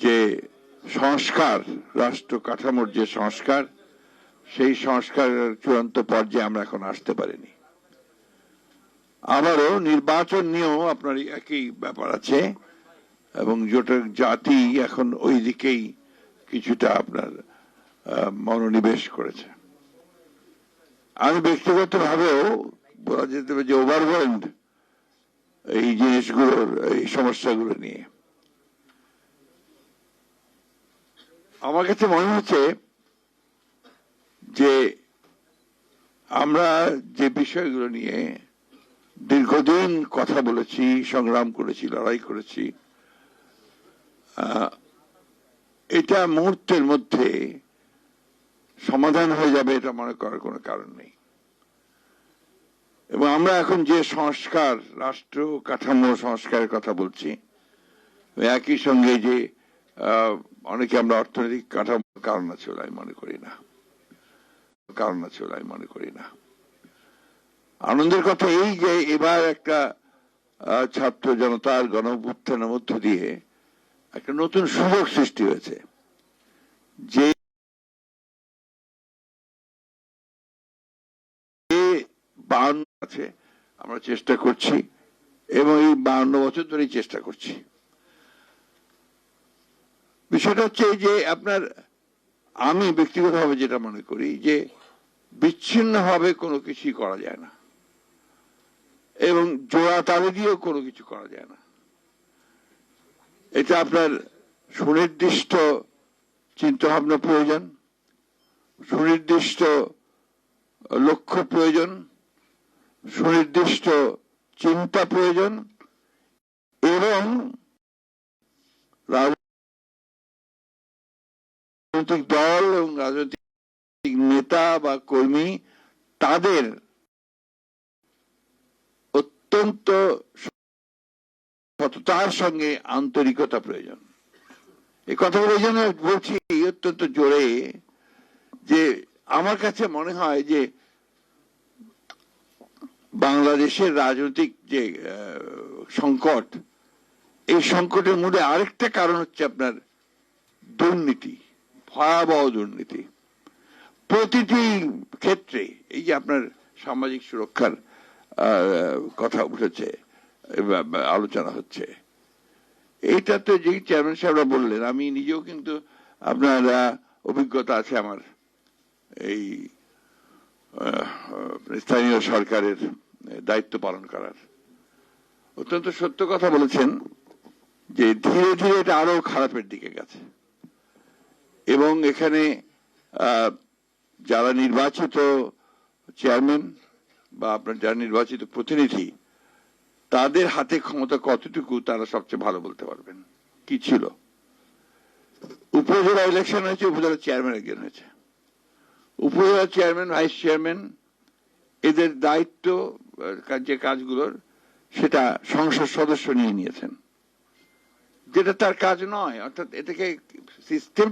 যে সংস্কার, রাষ্ট্র কাঠামোর যে সংস্কার, সেই সংস্কারের চূড়ান্ত পর্যায়ে আমরা এখন আসতে পারিনি। আবারও নির্বাচন নিয়েও আপনার একই ব্যাপার আছে এবং জাতি এখন ওই দিকেই কিছুটা আপনার মনোনিবেশ করেছে। আমি ব্যক্তিগতভাবেও বলা যেতে পারে যে ওভারওয়েলড এই জিনিসগুলোর, এই সমস্যাগুলো নিয়ে আমার কাছে মনে হচ্ছে যে আমরা যে বিষয়গুলো নিয়ে দীর্ঘদিন কথা বলেছি, সংগ্রাম করেছি, লড়াই করেছি, এটা মুহূর্তের মধ্যে সমাধান হয়ে যাবে এটা মনে করার কোনো কারণ নেই। এবং আমরা এখন যে সংস্কার, রাষ্ট্র কাঠামো সংস্কারের কথা বলছি, একই সঙ্গে যে অনেকে আমরা অর্থনৈতিক কাঠামো কারণ আছে বলে আমি মনে করি না, কারণ আছে বলে আমি মনে করি না। আনন্দের কথা এই যে এবার একটা ছাত্র জনতার গণ-অভ্যুত্থানের মধ্য দিয়ে একটা নতুন সুযোগ সৃষ্টি হয়েছে, যে 52 আছে আমরা চেষ্টা করছি এবং এই 52 বছর ধরেই চেষ্টা করছি। বিষয়টা হচ্ছে যে আপনার, আমি ব্যক্তিগতভাবে যেটা মনে করি যে বিচ্ছিন্নভাবে কোনো কিছুই করা যায় না এবং জোড়া তালে দিয়েও কোনো কিছু করা যায় না। এটা আপনার সুনির্দিষ্ট চিন্তাভাবনা প্রয়োজন, সুনির্দিষ্ট লক্ষ্য প্রয়োজন, সুনির্দিষ্ট চিন্তা প্রয়োজন এবং রাজনৈতিক দল এবং রাজনৈতিক নেতা বা কর্মী তাদের অত্যন্ত সততার সঙ্গে আন্তরিকতা প্রয়োজন। এই কথাগুলো এই জন্য বলছি অত্যন্ত জোরে যে আমার কাছে মনে হয় যে বাংলাদেশের রাজনৈতিক যে সংকট, এই সংকটের মধ্যে আরেকটা কারণ হচ্ছে আপনার দুর্নীতি, ভয়াবহ দুর্নীতি প্রতিটি ক্ষেত্রে। এই যে আপনার সামাজিক সুরক্ষার কথা উঠেছে, আলোচনা হচ্ছে, এইটা তো যে চেয়ারম্যান সাহেবরা বললেন, আমি নিজেও কিন্তু আপনার অভিজ্ঞতা আছে আমার এই স্থানীয় সরকারের দায়িত্ব পালন করার। অত্যন্ত সত্য কথা বলেছেন যে ধীরে ধীরে এটা আরো খারাপের দিকে গেছে এবং এখানে যারা নির্বাচিত চেয়ারম্যান বা আপনার যারা নির্বাচিত প্রতিনিধি, তাদের হাতে ক্ষমতা কতটুকু তারা সবচেয়ে ভালো বলতে পারবেন। কি ছিল, উপজেলা ইলেকশন হয়েছে, উপজেলা চেয়ারম্যান একজন হয়েছে, উপজেলা চেয়ারম্যান, ভাইস চেয়ারম্যান, এদের দায়িত্ব যে কাজগুলোর সেটা সংসদ সদস্য নিয়ে নিয়েছেন, যেটা তার কাজ নয়। অর্থাৎ এটাকে সিস্টেম